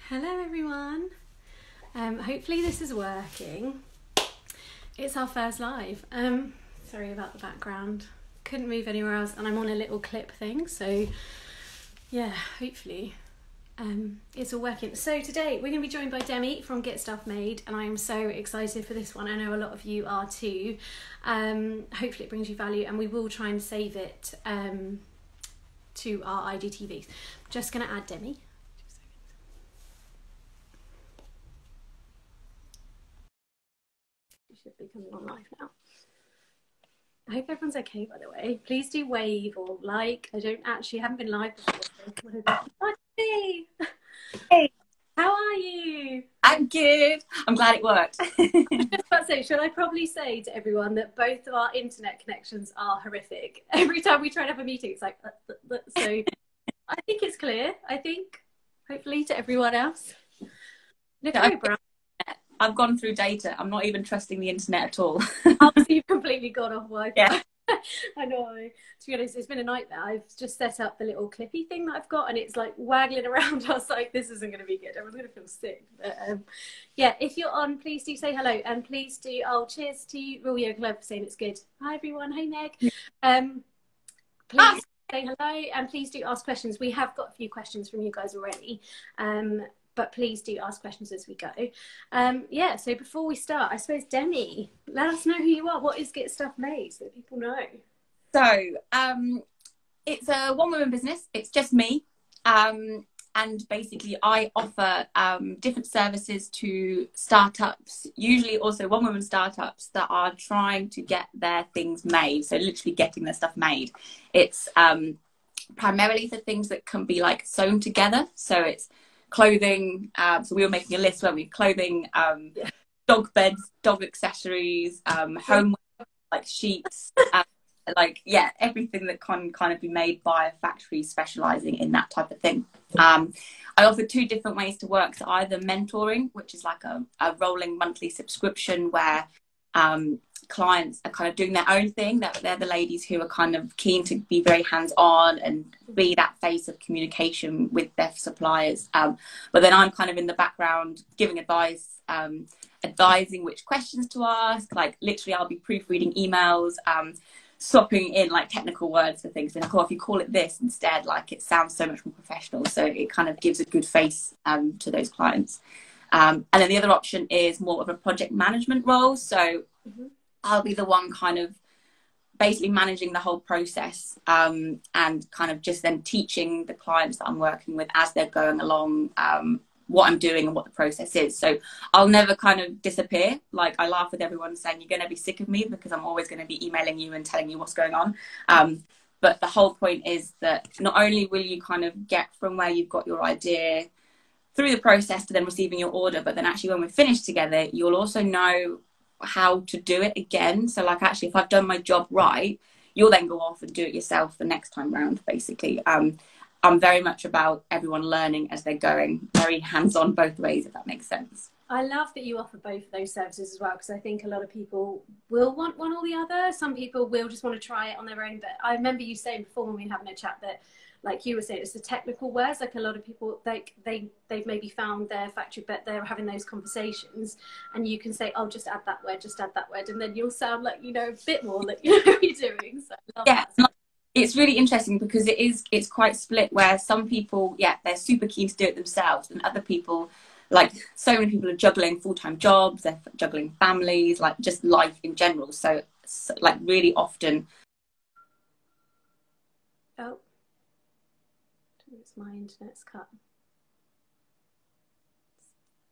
Hello everyone. Hopefully this is working. It's our first live. Sorry about the background. Couldn't move anywhere else and I'm on a little clip thing, so yeah, hopefully it's all working. So today we're going to be joined by Demi from Get Stuff Made, and I am so excited for this one. I know a lot of you are too. Hopefully it brings you value, and we will try and save it to our IGTVs. I'm just going to add Demi. Should be coming on live now. I hope everyone's okay, by the way. Please do wave or like. I haven't been live before. So. Hey. Hey, How are you? I'm good. I'm glad it worked. I was just about to say, should I probably say to everyone that both of our internet connections are horrific? Every time we try to have a meeting, it's like, so I think it's clear. I think, hopefully, to everyone else. Look at Brian. I've gone through data. I'm not even trusting the internet at all. Obviously, you've completely gone off Wi-Fi. Yeah. I know. To be honest, it's been a nightmare. I've just set up the little clippy thing that I've got, and it's like waggling around. I was like, this isn't going to be good. Everyone's going to feel sick. But yeah, if you're on, please do say hello, and please do. Oh, cheers to you, Real Yoga Club, for saying it's good. Hi everyone. Hey Meg. Please say hello, and please do ask questions. We have got a few questions from you guys already. But please do ask questions as we go. Yeah, so before we start, I suppose, Demi, let us know who you are. What is Get Stuff Made, so that people know? So, it's a one-woman business. It's just me. And basically, I offer different services to startups, usually also one-woman startups that are trying to get their things made. So literally getting their stuff made. It's primarily for things that can be like sewn together. So it's clothing, so we were making a list, weren't we? Clothing, dog beds, dog accessories, home, like sheets, everything that can kind of be made by a factory specializing in that type of thing. I offer two different ways to work. So either mentoring, which is like a rolling monthly subscription where clients are kind of doing their own thing, that they're the ladies who are kind of keen to be very hands-on and be that face of communication with their suppliers, but then I'm kind of in the background giving advice, advising which questions to ask. Like literally I'll be proofreading emails, swapping in like technical words for things, and if you call it this instead, like it sounds so much more professional, so it kind of gives a good face to those clients. And then the other option is more of a project management role, so I'll be the one kind of basically managing the whole process, and kind of just then teaching the clients that I'm working with as they're going along what I'm doing and what the process is. So I'll never kind of disappear. Like I laugh with everyone saying you're going to be sick of me because I'm always going to be emailing you and telling you what's going on. But the whole point is that not only will you kind of get from where you've got your idea through the process to then receiving your order, but then actually when we're finished together, you'll also know how to do it again. So like actually if I've done my job right, you'll then go off and do it yourself the next time round, basically. I'm very much about everyone learning as they're going, very hands-on both ways, if that makes sense. I love that you offer both of those services as well, because I think a lot of people will want one or the other. Some people will just want to try it on their own, but I remember you saying before when we were having a chat that, like you were saying, it's the technical words. Like a lot of people, they've maybe found their factory, but they're having those conversations, and you can say, "Oh, just add that word, just add that word," and then you'll sound like you know a bit more that you know what you're doing. So I love that. It's really interesting because it's quite split. Where some people, they're super keen to do it themselves, and other people, like so many people, are juggling full-time jobs, they're juggling families, like just life in general. So like really often. Oh. It's my internet's cut.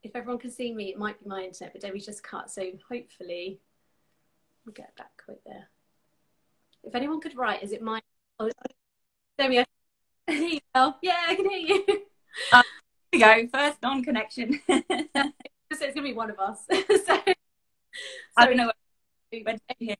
If everyone can see me, it might be my internet, but Debbie's just cut, so hopefully we'll get back quick there. If anyone could write, is it my... Oh, Debbie, I can hear you well. Yeah, I can hear you. Here we go, first non-connection. So it's going to be one of us. So, I don't know where to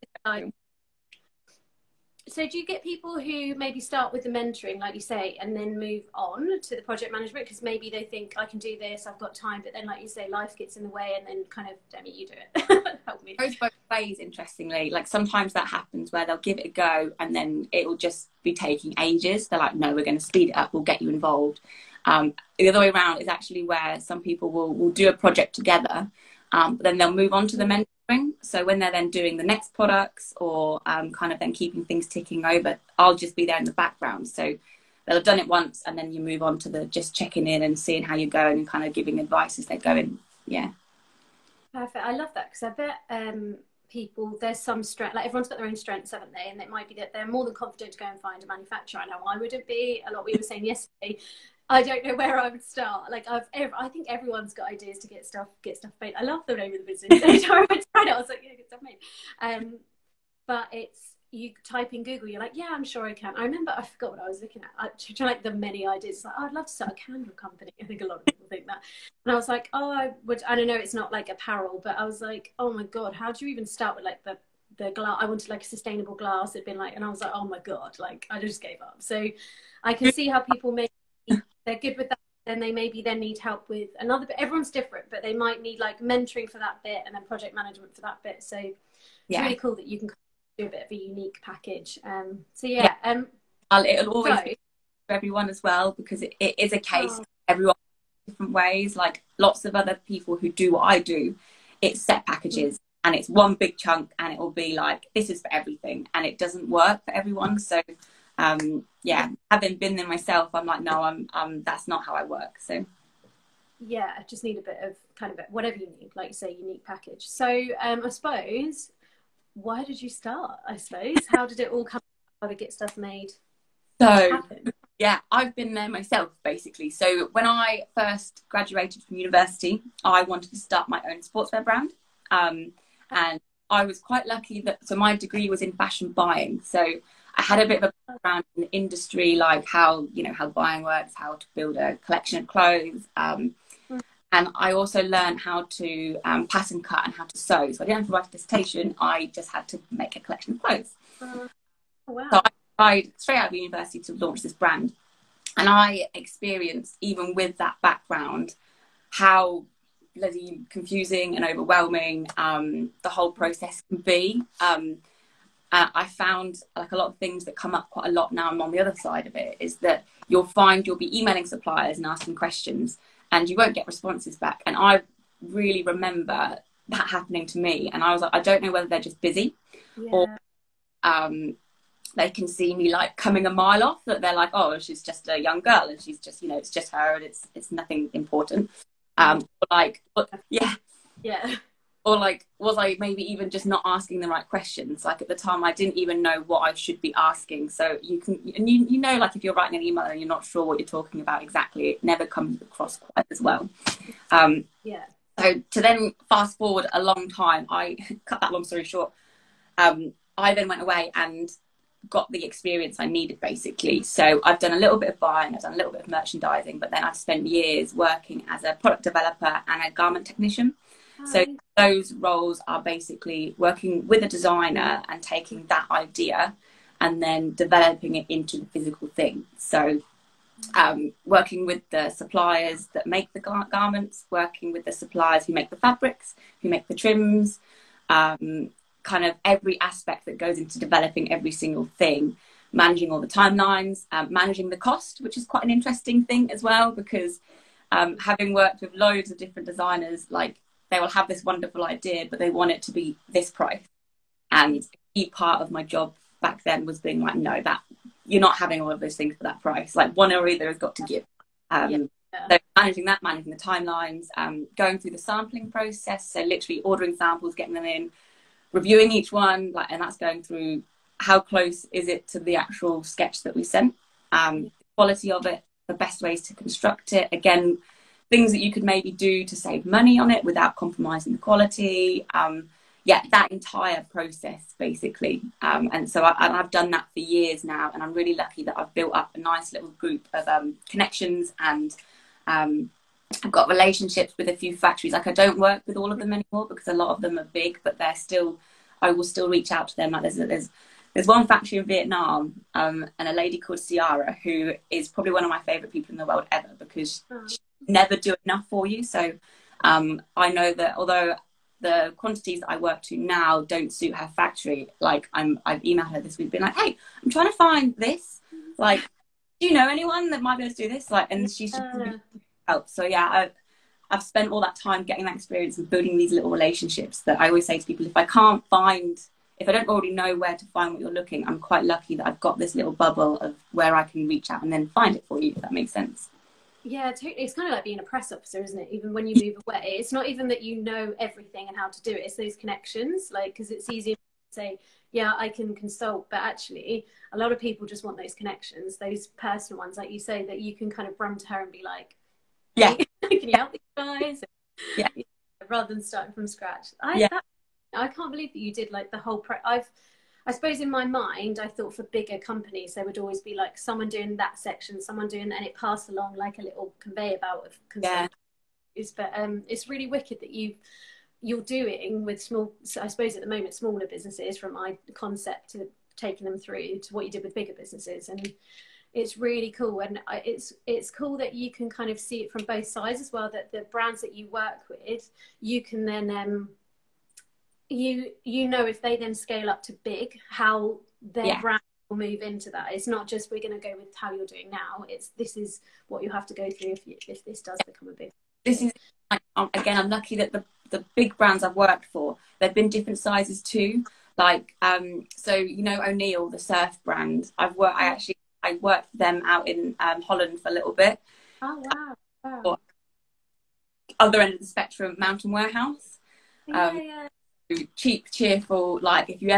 So do you get people who maybe start with the mentoring, like you say, and then move on to the project management? Because maybe they think, I can do this, I've got time. But then, like you say, life gets in the way, and then kind of, Demi, you do it. Help me. Both ways, interestingly. Like sometimes that happens where they'll give it a go and then it will just be taking ages. They're like, no, we're going to speed it up. We'll get you involved. The other way around is actually where some people will do a project together, but then they'll move on to the mentoring. So when they're then doing the next products or kind of then keeping things ticking over, I'll just be there in the background. So they'll have done it once and then you move on to the just checking in and seeing how you're going and kind of giving advice as they're going. Yeah. Perfect. I love that, because I bet people, there's some strength, like everyone's got their own strengths, haven't they? And it might be that they're more than confident to go and find a manufacturer. I know I wouldn't be. A lot we were saying yesterday, I don't know where I would start. Like I think everyone's got ideas to get stuff made. I love the name of the business. Every time I tried it, I was like, yeah, get stuff made. But it's, you type in Google, you're like, yeah, I'm sure I can. I remember, I forgot what I was looking at. Like the many ideas. Like, oh, I'd love to start a candle company. I think a lot of people think that. And I was like, oh, I would. I don't know, it's not like apparel, but I was like, oh my God, how do you even start with like the glass? I wanted like a sustainable glass. It'd been like, and I was like, oh my God, like I just gave up. So I can see how people they're good with that. Then they maybe then need help with another bit. Everyone's different, but they might need like mentoring for that bit and then project management for that bit. So it's really cool that you can do a bit of a unique package. So yeah, it'll always be for everyone as well, because it is a case of everyone different ways. Like lots of other people who do what I do, it's set packages and it's one big chunk and it will be like, this is for everything, and it doesn't work for everyone. So yeah, having been there myself, I'm like, no, I'm that's not how I work. So yeah, I just need a bit of kind of whatever you need, like you say, unique package. So I suppose, why did you start? I suppose, how did it all come? How to get stuff made? So yeah, I've been there myself basically. So when I first graduated from university, I wanted to start my own sportswear brand, and I was quite lucky that, so my degree was in fashion buying, so I had a bit of a background in the industry, like how buying works, how to build a collection of clothes. And I also learned how to pattern cut and how to sew. So I didn't have to write a dissertation. I just had to make a collection of clothes. Wow. So I tried straight out of university to launch this brand. And I experienced, even with that background, how bloody confusing and overwhelming the whole process can be. I found like a lot of things that come up quite a lot now I'm on the other side of it, is that you'll be emailing suppliers and asking questions and you won't get responses back. And I really remember that happening to me. And I was like, I don't know whether they're just busy or they can see me like coming a mile off, that they're like, oh, she's just a young girl and she's just, it's just her and it's nothing important. Or like, yeah. Or like, was I maybe even just not asking the right questions? Like at the time, I didn't even know what I should be asking. So you can, and you know, like if you're writing an email and you're not sure what you're talking about exactly, it never comes across quite as well. So to then fast forward a long time, I cut that long story short. I then went away and got the experience I needed basically. So I've done a little bit of buying, I've done a little bit of merchandising, but then I've spent years working as a product developer and a garment technician. So those roles are basically working with a designer and taking that idea and then developing it into the physical thing. So working with the suppliers that make the garments, working with the suppliers who make the fabrics, who make the trims, kind of every aspect that goes into developing every single thing, managing all the timelines, managing the cost, which is quite an interesting thing as well, because having worked with loads of different designers, like they will have this wonderful idea, but they want it to be this price. And a key part of my job back then was being like, no, that you're not having all of those things for that price. Like one or either has got to give. So managing that, managing the timelines, going through the sampling process. So literally ordering samples, getting them in, reviewing each one, like, and that's going through how close is it to the actual sketch that we sent, the quality of it, the best ways to construct it. Again, things that you could maybe do to save money on it without compromising the quality. That entire process basically. And so I've done that for years now, and I'm really lucky that I've built up a nice little group of connections, and I've got relationships with a few factories. Like I don't work with all of them anymore because a lot of them are big, but I will still reach out to them. Like there's one factory in Vietnam, and a lady called Ciara, who is probably one of my favorite people in the world ever, because she never do enough for you. So I know that although the quantities that I work to now don't suit her factory, like I've emailed her this week being like, hey, I'm trying to find this, like do you know anyone that might be able to do this? Like, and she's just help. So yeah, I've spent all that time getting that experience and building these little relationships that I always say to people, if I don't already know where to find what you're looking, I'm quite lucky that I've got this little bubble of where I can reach out and then find it for you, if that makes sense. Yeah, totally. It's kind of like being a press officer, isn't it? Even when you move away, it's not even that you know everything and how to do it. It's those connections, like, because it's easy to say, yeah, I can consult, but actually a lot of people just want those connections, those personal ones, like you say, that you can kind of run to her and be like, hey, yeah, can you help these guys? Yeah. Rather than starting from scratch. Yeah. I can't believe that you did like the whole I suppose in my mind, I thought for bigger companies, there would always be like someone doing that section, someone doing that, and it passed along like a little conveyor belt of consultants. But it's really wicked that you're doing with small, I suppose at the moment, smaller businesses, from my concept to taking them through to what you did with bigger businesses. And it's really cool. And it's cool that you can kind of see it from both sides as well, that the brands that you work with, you can then you know, if they then scale up to big, how their brand will move into that. It's not just we're going to go with how you're doing now. This is what you have to go through if this does become a big. This is again, I'm lucky that the big brands I've worked for, they've been different sizes too. Like so you know O'Neill, the surf brand. I worked for them out in Holland for a little bit. Oh wow! Other end of the spectrum, Mountain Warehouse. Yeah. Cheap, cheerful. Like if you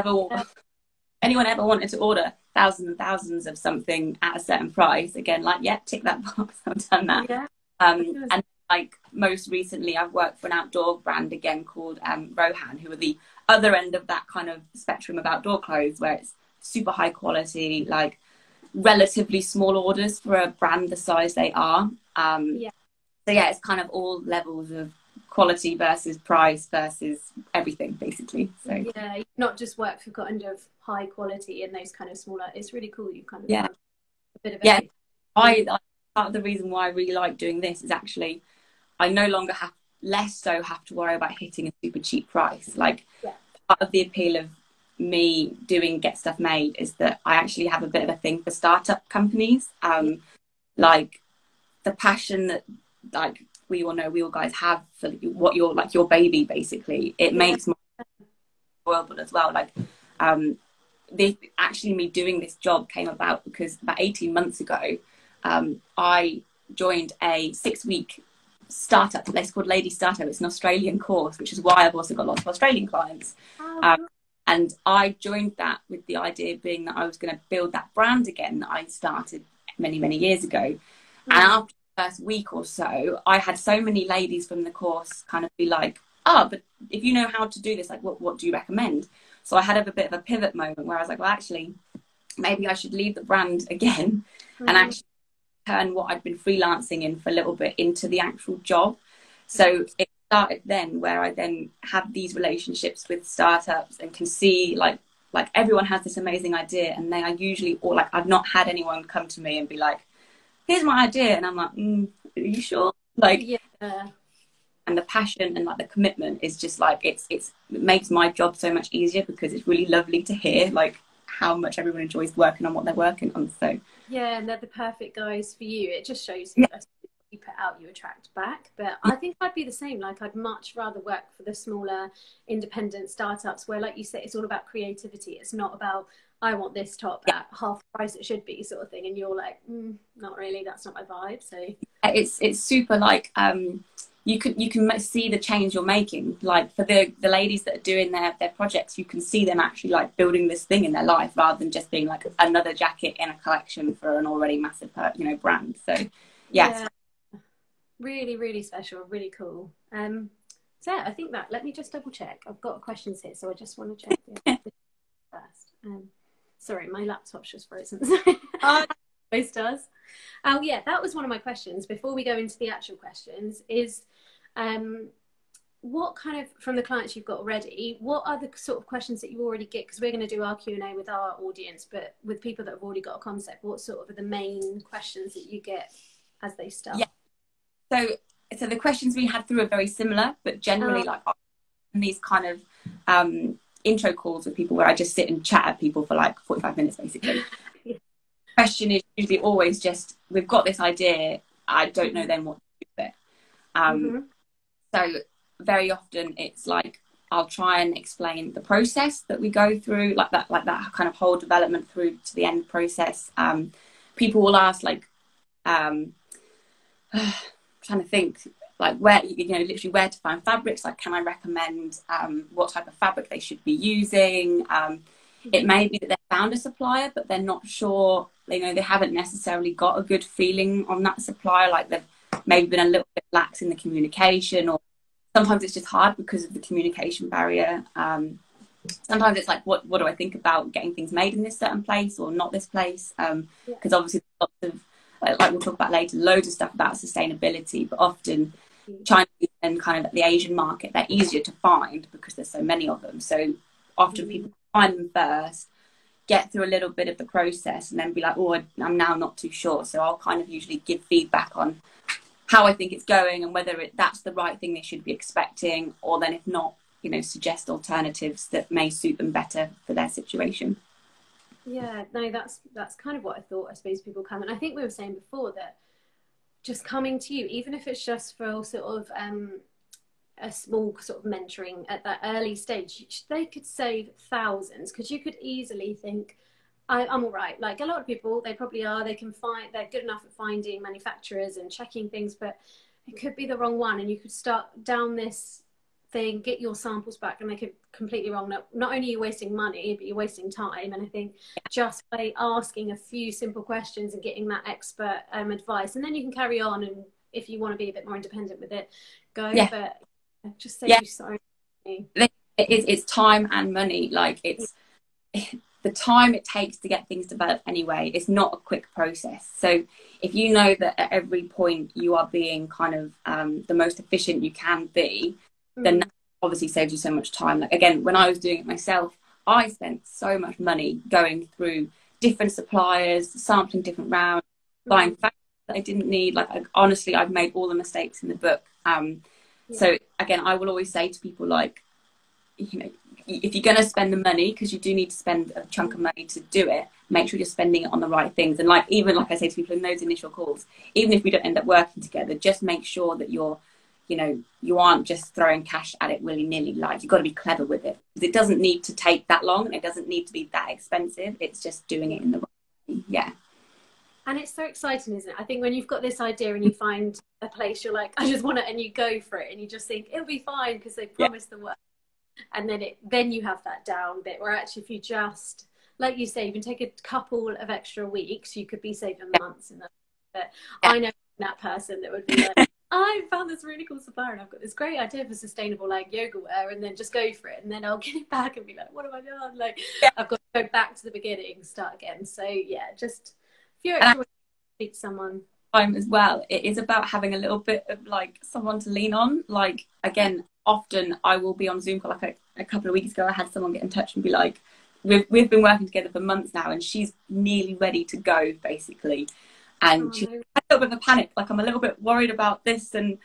anyone ever wanted to order thousands and thousands of something at a certain price, again, like tick that box. I've done that. Yeah. And like most recently, I've worked for an outdoor brand again called Rohan, who are the other end of that kind of spectrum of outdoor clothes, where it's super high quality, like relatively small orders for a brand the size they are. So yeah, it's kind of all levels of quality versus price versus everything, basically. So yeah, not just work for kind of high quality and those kind of smaller. It's really cool. You kind of a bit of everything. I part of the reason why I really like doing this is actually I no longer have to worry about hitting a super cheap price. Like part of the appeal of me doing Get Stuff Made is that I actually have a bit of a thing for startup companies. Like the passion that like we all guys have for what you're like your baby, basically. It makes my world as well. Like me doing this job came about because about 18 months ago I joined a 6-week startup place called Lady Startup. It's an Australian course, which is why I've also got lots of Australian clients. And I joined that with the idea being that I was going to build that brand again that I started many, many years ago. And after the first week or so, I had so many ladies from the course kind of be like, oh, but if you know how to do this, like, what do you recommend? So I had a bit of a pivot moment where I was like, well, actually, maybe I should leave the brand again and actually turn what I'd been freelancing in for a little bit into the actual job. So it started then where I then have these relationships with startups and can see like everyone has this amazing idea, and they are usually all like, I've not had anyone come to me and be like, here's my idea, and I'm like, are you sure? Like, and the passion and like the commitment is just like it makes my job so much easier, because it's really lovely to hear like how much everyone enjoys working on what they're working on. So yeah, and they're the perfect guys for you. It just shows you that you put out, you attract back. But I think I'd be the same. Like, I'd much rather work for the smaller independent startups where, like you said, it's all about creativity. It's not about, I want this top at half the price it should be, sort of thing. And you're like, not really, that's not my vibe. So it's super like you can see the change you're making. Like for the ladies that are doing their projects, you can see them actually like building this thing in their life, rather than just being like another jacket in a collection for an already massive brand. So yeah. Really, really special, really cool. So yeah, I think that, let me just double check. I've got questions here, so I just want to check first. Sorry, my laptop's just frozen. Always does. Oh yeah, that was one of my questions before we go into the actual questions is what kind of, from the clients you've got already, what are the sort of questions that you already get? Because we're going to do our Q&A with our audience, but with people that have already got a concept, what sort of are the main questions that you get as they start? So the questions we had through are very similar, but generally like these kind of intro calls with people where I just sit and chat at people for like 45 minutes basically. question is usually always just, we've got this idea, I don't know then what to do with it. So very often it's like, I'll try and explain the process that we go through, like that kind of whole development through to the end process. People will ask, like, trying to think, like, where, you know, literally where to find fabrics. Like, can I recommend what type of fabric they should be using? It may be that they found a supplier, but they're not sure, you know, they haven't necessarily got a good feeling on that supplier. Like, they've maybe been a little bit lax in the communication, or sometimes it's just hard because of the communication barrier. Sometimes it's like, what do I think about getting things made in this certain place or not this place? Because obviously lots of, like we'll talk about later, loads of stuff about sustainability, but often China and kind of the Asian market, they're easier to find because there's so many of them. So often people find them first, get through a little bit of the process, and then be like, oh, I'm now not too sure. So I'll kind of usually give feedback on how I think it's going and whether that's the right thing they should be expecting, or then if not, you know, suggest alternatives that may suit them better for their situation. Yeah, no, that's kind of what I thought. I suppose people come, and I think we were saying before that just coming to you, even if it's just for sort of a small sort of mentoring at that early stage, they could save thousands, because you could easily think, I'm all right. Like, a lot of people, they probably are, they're good enough at finding manufacturers and checking things, but it could be the wrong one, and you could start down this thing, get your samples back, and make it completely wrong. Not only are you wasting money, but you're wasting time. And I think just by asking a few simple questions and getting that expert advice, and then you can carry on, and if you want to be a bit more independent with it, go. But just save you so much money. It's time and money. Like, it's the time it takes to get things developed anyway. It's not a quick process. So if you know that at every point you are being kind of the most efficient you can be, then that obviously saves you so much time. Like, again, when I was doing it myself, I spent so much money going through different suppliers, sampling different rounds, buying fabric that I didn't need. Like, honestly, I've made all the mistakes in the book. So again, I will always say to people, like, you know, if you're going to spend the money, because you do need to spend a chunk of money to do it, make sure you're spending it on the right things. And like, even like I say to people in those initial calls, even if we don't end up working together, just make sure that you're, you know, you aren't just throwing cash at it willy-nilly. Like, you've got to be clever with it, because it doesn't need to take that long, and it doesn't need to be that expensive. It's just doing it in the right way. Yeah. And it's so exciting, isn't it? I think when you've got this idea and you find a place, you're like, I just want it, and you go for it, and you just think it'll be fine because they promised the work. And then you have that down bit where actually, if you just, like you say, you can take a couple of extra weeks, you could be saving months in that. But I know that person that would be like, I found this really cool supplier and I've got this great idea for sustainable, like, yoga wear, and then just go for it, and then I'll get it back and be like, what have I done? Like, I've got to go back to the beginning, start again. So yeah, just a few extra weeks to speak to someone. Time as well, it is about having a little bit of, like, someone to lean on. Like, again, often I will be on Zoom call. Like, a couple of weeks ago, I had someone get in touch and be like, we've been working together for months now, and she's nearly ready to go, basically. And she had a little bit of a panic, like, I'm a little bit worried about this, and,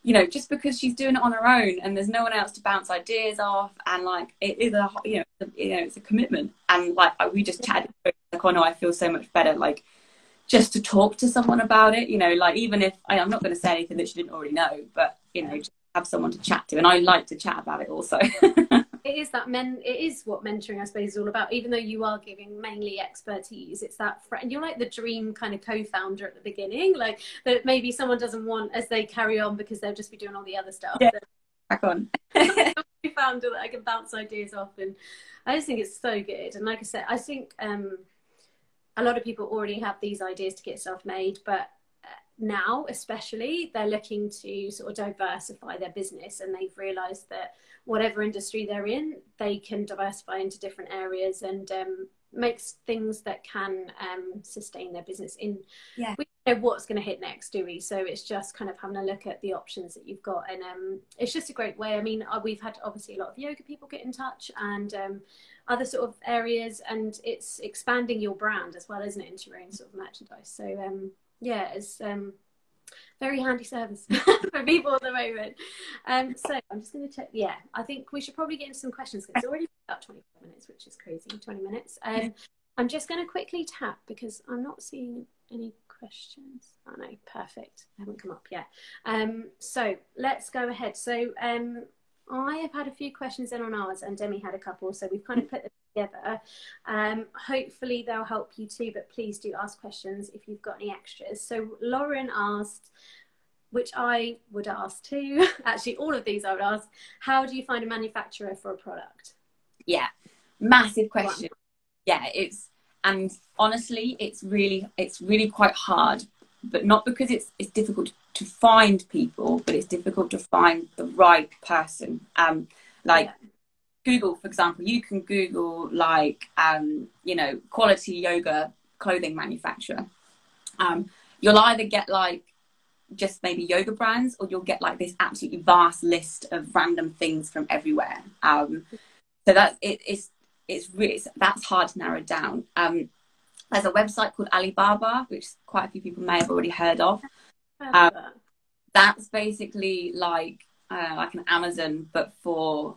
you know, just because she's doing it on her own and there's no one else to bounce ideas off, and like, it is it's a commitment. And like, we just chatted, like, oh no, I feel so much better, like, just to talk to someone about it, you know, like, even if I'm not going to say anything that she didn't already know, but, you know, just have someone to chat to. And I like to chat about it also. It is what mentoring, I suppose, is all about. Even though you are giving mainly expertise, it's that friend. You're like the dream kind of co-founder at the beginning, like, that maybe someone doesn't want as they carry on, because they'll just be doing all the other stuff. Back on. Co-founder that I can bounce ideas off, and I just think it's so good. And like I said, I think a lot of people already have these ideas to get stuff made, but now especially they're looking to sort of diversify their business, and they've realized that whatever industry they're in, they can diversify into different areas and makes things that can sustain their business. We don't know what's going to hit next, do we? So it's just kind of having a look at the options that you've got, and it's just a great way. I mean, we've had obviously a lot of yoga people get in touch, and other sort of areas, and it's expanding your brand as well, isn't it, into your own sort of merchandise. So it's very handy service for people at the moment. So I'm just going to check. I think we should probably get into some questions, because it's already about 25 minutes, which is crazy. 20 minutes. I'm just going to quickly tap because I'm not seeing any questions. Oh no, perfect. They haven't come up yet. So let's go ahead. So I have had a few questions in on ours, and Demi had a couple, so we've kind of put them together. Hopefully they'll help you too, but please do ask questions if you've got any extras. So Lauren asked, which I would ask too, actually all of these I would ask, how do you find a manufacturer for a product? Yeah, massive question. Yeah, and honestly, it's really quite hard, but not because it's difficult to find people, but it's difficult to find the right person. Google, for example, you can Google quality yoga clothing manufacturer. You'll either get just maybe yoga brands, or you'll get this absolutely vast list of random things from everywhere. So that's hard to narrow down. There's a website called Alibaba, which quite a few people may have already heard of. That's basically like an Amazon, but for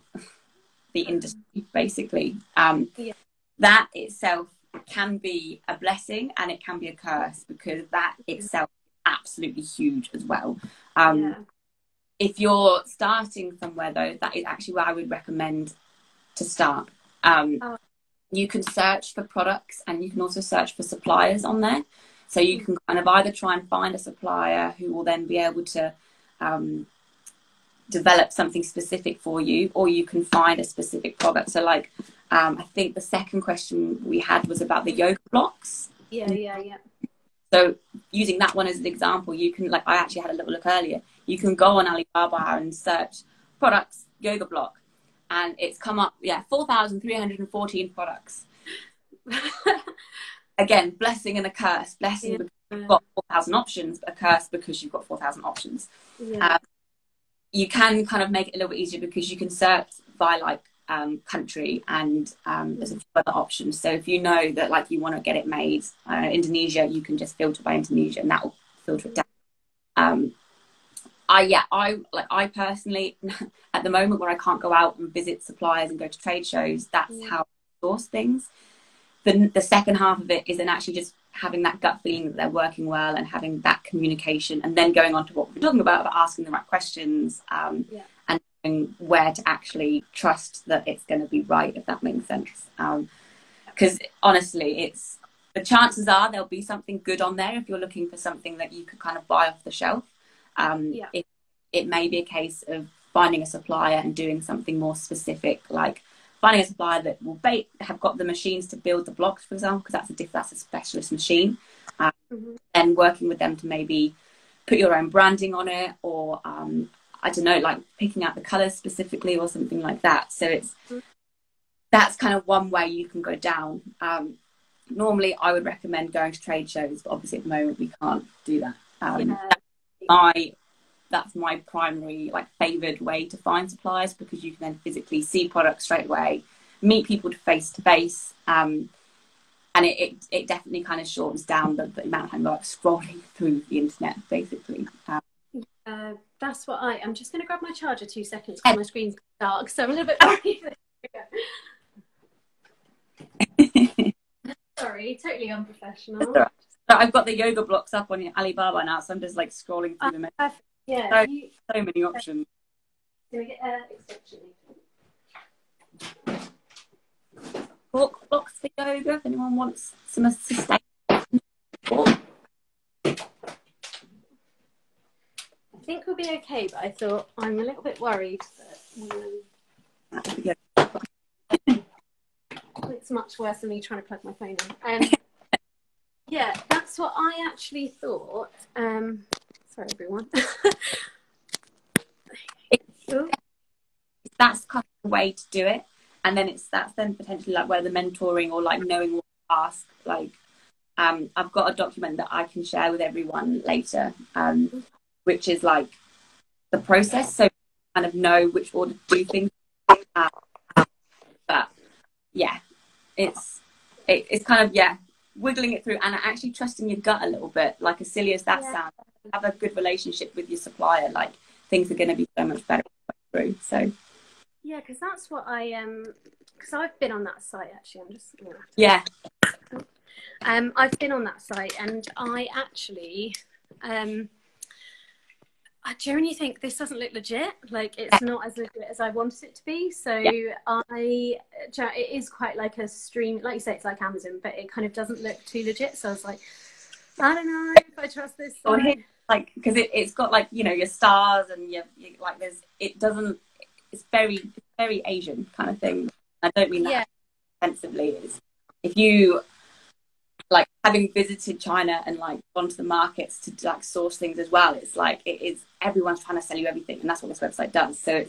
the industry, basically. That itself can be a blessing and it can be a curse, because that itself is absolutely huge as well. If you're starting somewhere, though, that is actually where I would recommend to start. You can search for products, and you can also search for suppliers on there. So you can kind of either try and find a supplier who will then be able to develop something specific for you, or you can find a specific product. So I think the second question we had was about the yoga blocks. Yeah. So using that one as an example, you can, I actually had a little look earlier, you can go on Alibaba and search products, yoga block, and it's come up, 4,314 products. Again, blessing and a curse. Blessing because you've got 4,000 options, but a curse because you've got 4,000 options. You can kind of make it a little bit easier because you can search by country, and there's a few other options. So if you know that you want to get it made Indonesia, you can just filter by Indonesia, and that will filter it down. I personally, at the moment where I can't go out and visit suppliers and go to trade shows, that's how I source things. The second half of it is then actually just having that gut feeling that they're working well, and having that communication, and then going on to what we're talking about asking the right questions, and knowing where to actually trust that it's going to be right, if that makes sense. Because honestly, the chances are there'll be something good on there if you're looking for something that you could kind of buy off the shelf. It may be a case of finding a supplier and doing something more specific, like finding a supplier that will have got the machines to build the blocks, for example, because that's a specialist machine. And working with them to maybe put your own branding on it, or I don't know, picking out the colours specifically or something like that. So that's kind of one way you can go down. Normally I would recommend going to trade shows, but obviously at the moment we can't do that. That's my primary favoured way to find suppliers, because you can then physically see products straight away, meet people face to face, and it definitely kind of shortens down the amount of time scrolling through the internet, basically. That's what I'm just going to grab my charger 2 seconds because my screen's dark, so I'm a little bit worried. Sorry, totally unprofessional. So I've got the yoga blocks up on Alibaba now, so I'm just scrolling through them. So many options. Can we get extension? Blocks for yoga, if anyone wants some assistance. I think we'll be okay, but I thought I'm a little bit worried that it's much worse than me trying to plug my phone in. That's what I actually thought. Sorry, everyone. That's kind of the way to do it, and then that's then potentially where the mentoring or knowing what to ask. I've got a document that I can share with everyone later, which is the process, so you kind of know which order to do things. But it's kind of wiggling it through, and actually trusting your gut a little bit. As silly as that sounds, have a good relationship with your supplier. Things are going to be so much better through. So because that's what I because I've been on that site actually. I'm just I've been on that site, and I actually, I genuinely think this doesn't look legit. Like, it's not as legit as I wanted it to be. So Yeah. it is quite like a stream, like you say, it's like Amazon, but it kind of doesn't look too legit. So I was like, I don't know if I trust this On here, site. like, because it's got like, you know, your stars and your like it's very Asian kind of thing. I don't mean Yeah. that offensively. It's, if you like, having visited China and like gone to the markets to like source things as well, it's like, it is, everyone's trying to sell you everything, and that's what this website does. So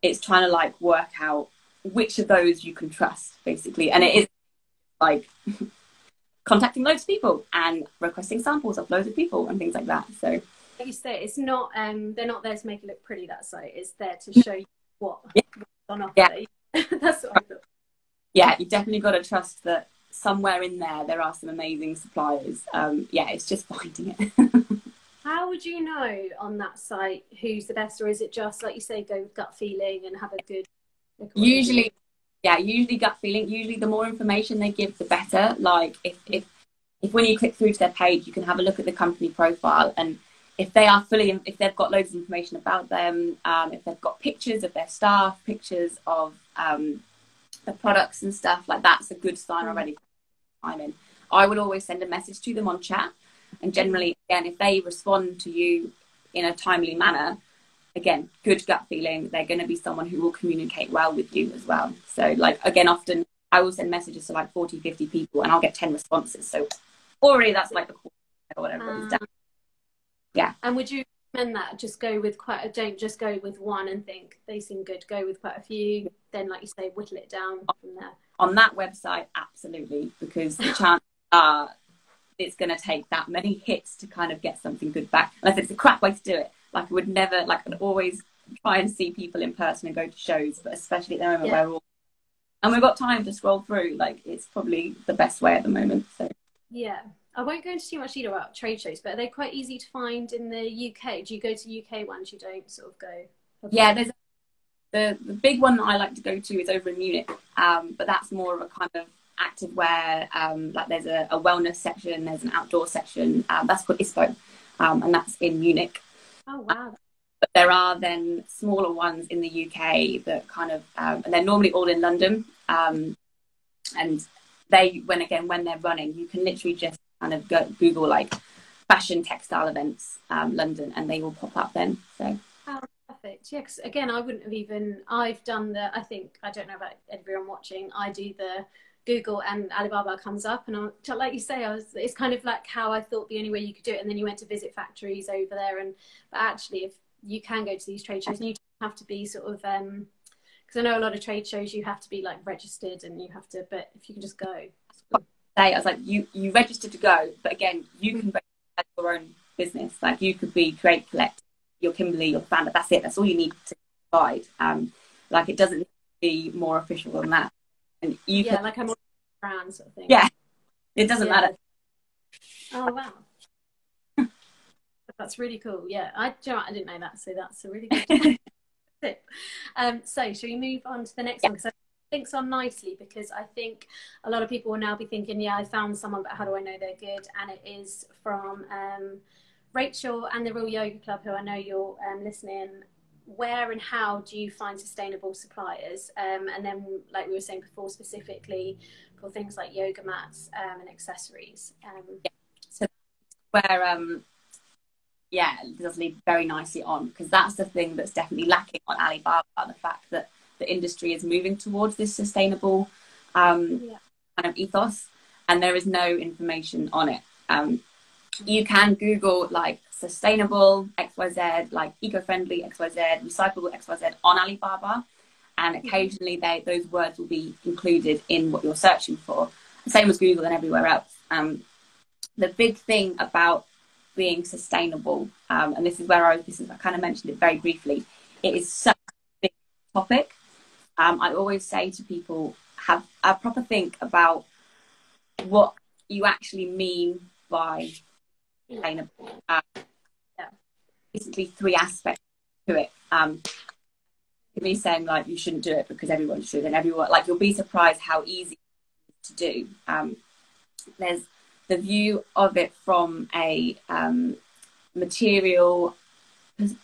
it's trying to like work out which of those you can trust, basically. And it is like contacting loads of people and requesting samples of loads of people and things like that. So Like you say, it's not they're not there to make it look pretty, that site. It's there to show you what's on offer. Yeah. That's what I thought. Yeah, you definitely got to trust that somewhere in there are some amazing suppliers. Yeah, it's just finding it. How would you know on that site who's the best, or is it just like you say, go with gut feeling and have a good look at what you're doing? Usually gut feeling. Usually the more information they give, the better. Like if when you click through to their page, you can have a look at the company profile, and if they've got loads of information about them, if they've got pictures of their staff, pictures of the products and stuff, like, that's a good sign already. I would always send a message to them on chat, and generally, again, if they respond to you in a timely manner, again, good gut feeling, they're going to be someone who will communicate well with you as well. So, like, again, often I will send messages to like 40, 50 people, and I'll get 10 responses. So already that's like a quarter or whatever it is down. Yeah. And would you recommend that? Just go with don't just go with one and think they seem good. Go with quite a few. Then, like you say, whittle it down from there. On that website, absolutely, because the chances are it's going to take that many hits to kind of get something good back. Unless it's a crap way to do it. Like, I would never, like, I'd always try and see people in person and go to shows, but especially at the moment where we've got time to scroll through, like, it's probably the best way at the moment. So yeah. I won't go into too much detail about trade shows, but are they quite easy to find in the UK? Do you go to UK ones? You don't sort of go? Yeah, there's the big one that I like to go to is over in Munich, but that's more of a kind of active wear. Like, there's a wellness section, there's an outdoor section. That's called ISPO, and that's in Munich. Oh, wow. But there are then smaller ones in the UK that kind of, and they're normally all in London. And when they're running, you can literally just kind of Google like fashion textile events, London, and they will pop up then. So. Oh, perfect. Yeah, because again, I've done I don't know about everyone watching, I do the Google and Alibaba comes up, and like you say, it's kind of like how I thought the only way you could do it, and then you went to visit factories over there, but actually, if you can go to these trade shows, and you don't have to be sort of, because I know a lot of trade shows you have to be like registered, and you have to, but if you can just go. I was like, you registered to go, but again, you can register your own business. Like, you could be Create, Collect, your Kimberly, your Founder. That's it. That's all you need to provide. Like, it doesn't need to be more official than that. And you can, like I'm on a brand sort of thing. Yeah, it doesn't matter. Oh wow, that's really cool. Yeah, I didn't know that, so that's a really good tip. So shall we move on to the next one? Because links on nicely, because I think a lot of people will now be thinking, yeah, I found someone, but how do I know they're good? And it is from Rachel and the Real Yoga Club, who I know you're listening. Where and how do you find sustainable suppliers? And then, like we were saying before, specifically for things like yoga mats and accessories. So where it does lead very nicely on, because that's the thing that's definitely lacking on Alibaba, the fact that the industry is moving towards this sustainable kind of ethos, and there is no information on it. You can Google like sustainable XYZ, like eco-friendly XYZ, recyclable XYZ on Alibaba, and occasionally those words will be included in what you're searching for. Same as Google and everywhere else. The big thing about being sustainable, and this is where I kind of mentioned it very briefly, it is such a big topic. I always say to people, have a proper think about what you actually mean by sustainable. Basically 3 aspects to it. Me saying like you shouldn't do it because everyone should, and everyone, like, you'll be surprised how easy it is to do. There's the view of it from a material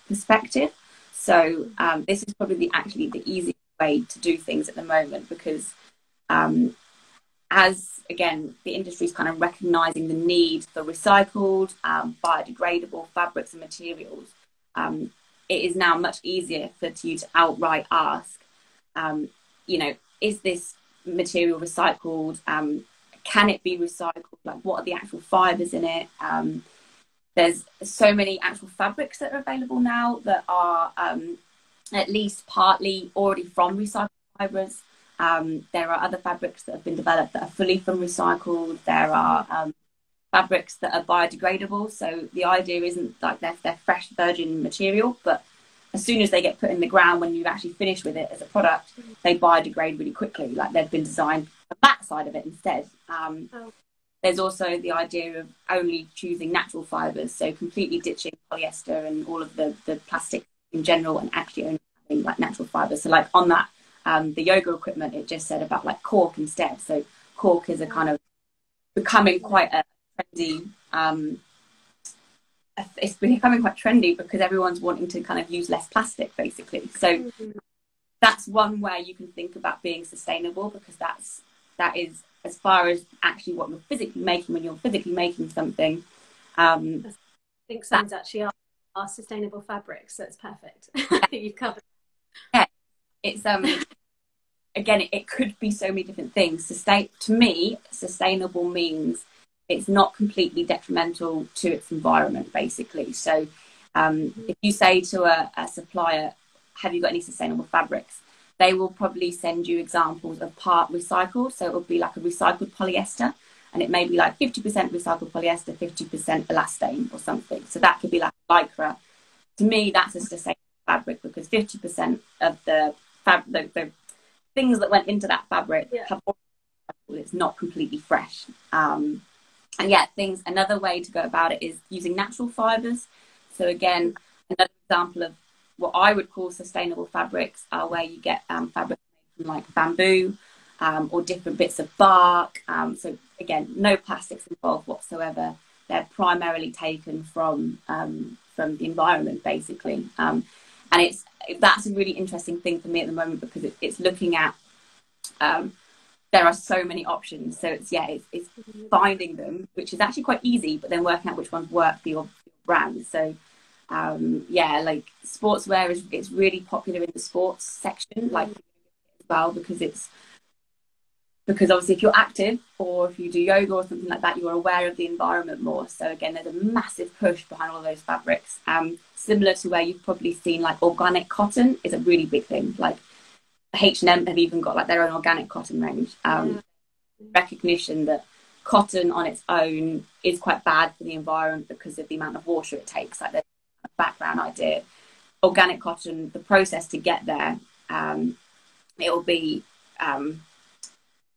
perspective. So this is probably actually the easiest way to do things at the moment, because as again the industry is kind of recognizing the need for recycled, biodegradable fabrics and materials, it is now much easier for you to outright ask, you know, is this material recycled? Can it be recycled? Like, what are the actual fibers in it? There's so many actual fabrics that are available now that are at least partly already from recycled fibers. There are other fabrics that have been developed that are fully from recycled. There are fabrics that are biodegradable. So the idea isn't like they're fresh virgin material, but as soon as they get put in the ground, when you actually finish with it as a product, they biodegrade really quickly. Like, they've been designed for that side of it instead. There's also the idea of only choosing natural fibers, so completely ditching polyester and all of the plastic in general, and actually only having like natural fibers. So like on that, the yoga equipment, it just said about like cork instead. So cork is a kind of becoming quite a trendy, it's becoming quite trendy because everyone's wanting to kind of use less plastic, basically. So that's one way you can think about being sustainable, because that is as far as actually what you're physically making. When you're physically making something, I think some actually are sustainable fabrics, so it's perfect. I think you've covered. Yeah, it's again, it could be so many different things. To me, sustainable means it's not completely detrimental to its environment, basically. So if you say to a supplier, have you got any sustainable fabrics? They will probably send you examples of part recycled. So it will be like a recycled polyester, and it may be like 50% recycled polyester, 50% elastane or something. So that could be like lycra. To me, that's a sustainable fabric, because 50% of the things that went into that fabric have already, it's not completely fresh. And yeah, another way to go about it is using natural fibers. So again, another example of what I would call sustainable fabrics are where you get fabric from like bamboo or different bits of bark. So again, no plastics involved whatsoever. They're primarily taken from the environment, basically. And that's a really interesting thing for me at the moment, because it's looking at there are so many options. So it's finding them, which is actually quite easy, but then working out which ones work for your brand. So like sportswear it's really popular in the sports section, like as well, because obviously if you're active or if you do yoga or something like that, you're aware of the environment more. So again, there's a massive push behind all those fabrics, similar to where you've probably seen like organic cotton is a really big thing. Like H&M have even got like their own organic cotton range. Recognition that cotton on its own is quite bad for the environment because of the amount of water it takes. Like, there's a background idea. Organic cotton, the process to get there, it'll be sorry,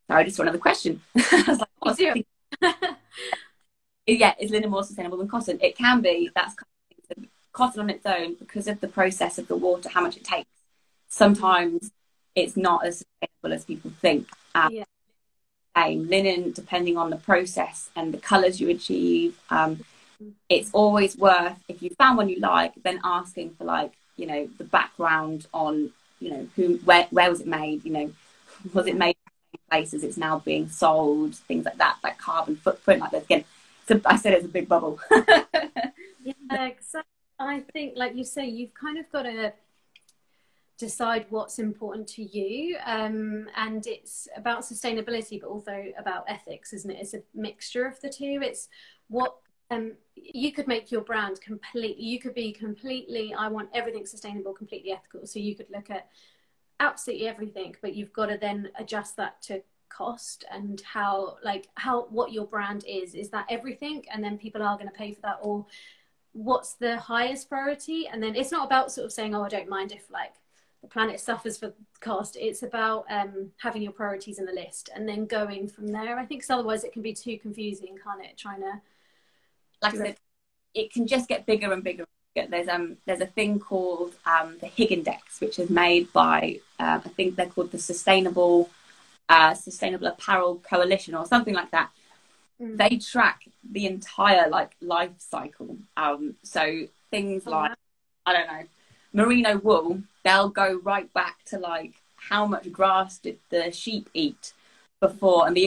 I just saw another question. I was like, is linen more sustainable than cotton? It can be. That's kind of cotton on its own, because of the process of the water, how much it takes. Sometimes it's not as sustainable as people think. Linen, depending on the process and the colours you achieve, it's always worth, if you found one you like, then asking for like, you know, the background on, you know, where was it made, you know, was it made in places it's now being sold, things like that, like carbon footprint, like that. Again, I said it's a big bubble. So I think, like you say, you've kind of got to decide what's important to you, and it's about sustainability but also about ethics, isn't it? It's a mixture of the two. It's what you could make your brand completely, I want everything sustainable, completely ethical. So you could look at absolutely everything, but you've got to then adjust that to cost and what your brand is that everything, and then people are going to pay for that, or what's the highest priority. And then it's not about sort of saying, oh, I don't mind if like the planet suffers for cost. It's about having your priorities in the list and then going from there, I think, because otherwise it can be too confusing, can't it, trying to, like I said, it can just get bigger and bigger. There's a thing called the Higg Index, which is made by I think they're called the Sustainable Apparel Coalition or something like that, they track the entire like life cycle. So things like, I don't know, merino wool, they'll go right back to like how much grass did the sheep eat before, and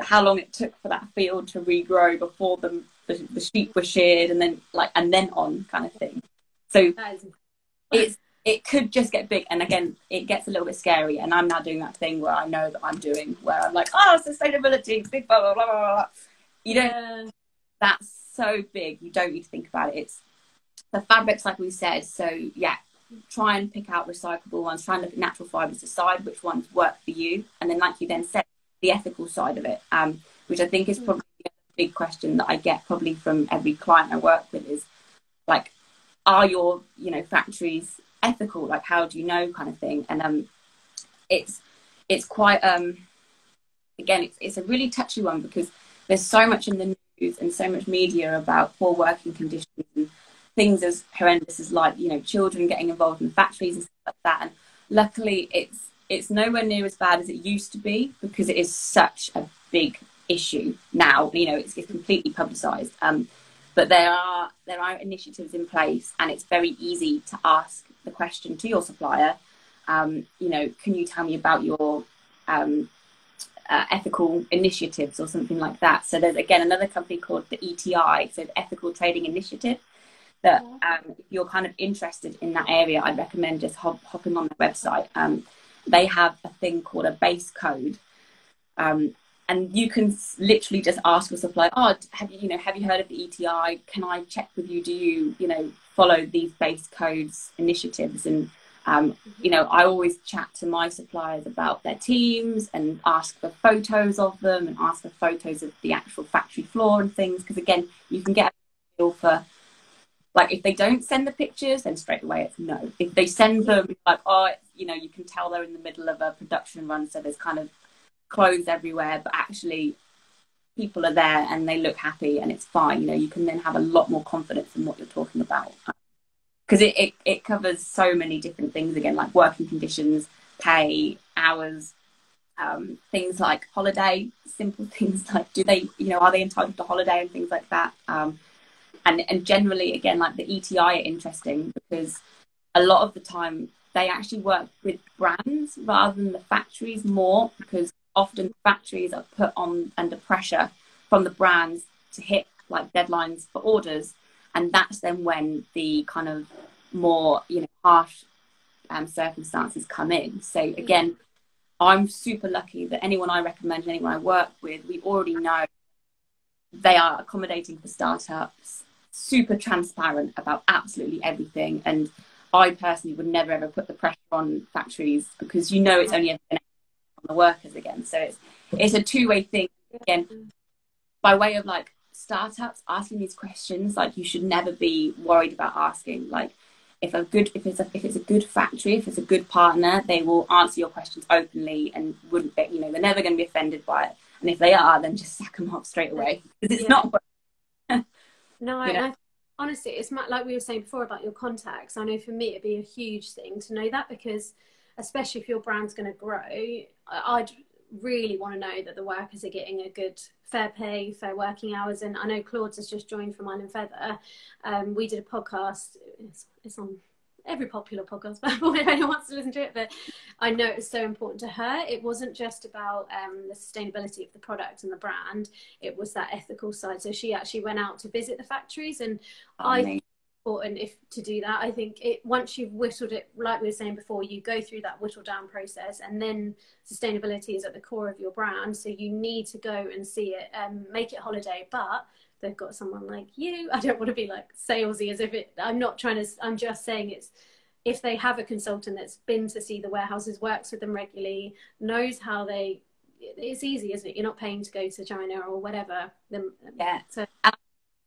how long it took for that field to regrow before the sheep were sheared, and then on kind of thing. So it could just get big, and again it gets a little bit scary, and I'm now doing that thing where I know that I'm doing, where I'm like, oh, sustainability, big blah blah blah blah blah. You don't, that's so big, you don't need to think about it. It's the fabrics, like we said. So yeah, try and pick out recyclable ones, try and look at natural fibers, decide which ones work for you, and then like you then said, the ethical side of it, which I think is probably a big question that I get probably from every client I work with, is like, are your factories ethical? Like, how do you know, kind of thing. And it's quite again, it's a really touchy one, because there's so much in the news and so much media about poor working conditions and things as horrendous as like children getting involved in factories and stuff like that. And luckily it's nowhere near as bad as it used to be, because it is such a big issue now. It's completely publicized. But there are initiatives in place, and it's very easy to ask the question to your supplier, can you tell me about your ethical initiatives or something like that. So there's again another company called the ETI, so the Ethical Trading Initiative, that if you're kind of interested in that area, I'd recommend just hopping on their website. They have a thing called a base code, and you can literally just ask your supplier, oh, have you heard of the ETI? Can I check with you? Do you follow these base codes initiatives? And I always chat to my suppliers about their teams and ask for photos of them and ask for photos of the actual factory floor and things, because again, you can get a feel for, like, if they don't send the pictures, then straight away it's no. If they send them, like, you can tell they're in the middle of a production run, so there's kind of clothes everywhere, but actually people are there and they look happy and it's fine, you can then have a lot more confidence in what you're talking about, because it covers so many different things, again, like working conditions, pay, hours, things like holiday, simple things like, are they entitled to holiday and things like that. And generally, again, like the ETI are interesting, because a lot of the time they actually work with brands rather than the factories more, because often factories are put on under pressure from the brands to hit like deadlines for orders, and that's then when the kind of more harsh circumstances come in. So again, I'm super lucky that anyone I recommend, anyone I work with, we already know they are accommodating for startups, super transparent about absolutely everything. And I personally would never ever put the pressure on factories, because it's only ever going to on the workers again. So it's a two-way thing. Again, by way of like startups asking these questions, like, you should never be worried about asking. Like, if it's a good factory, if it's a good partner, they will answer your questions openly and wouldn't be, they're never going to be offended by it. And if they are, then just sack them off straight away, because it's not. No, I honestly, it's like we were saying before about your contacts. I know for me it'd be a huge thing to know that, because especially if your brand's going to grow, I'd really want to know that the workers are getting a good fair pay, fair working hours. And I know Claude's has just joined from Iron Feather. We did a podcast. It's on every popular podcast platform if anyone wants to listen to it, but I know it was so important to her. It wasn't just about the sustainability of the product and the brand, it was that ethical side. So she actually went out to visit the factories, and I think it's important to do that. I think once you've whittled it, like we were saying before, you go through that whittle down process, and then sustainability is at the core of your brand, so you need to go and see it, make it holiday. But they've got someone like you. I don't want to be like salesy as if I'm just saying if they have a consultant that's been to see the warehouses, works with them regularly, knows how it's easy, isn't it? You're not paying to go to China or whatever. So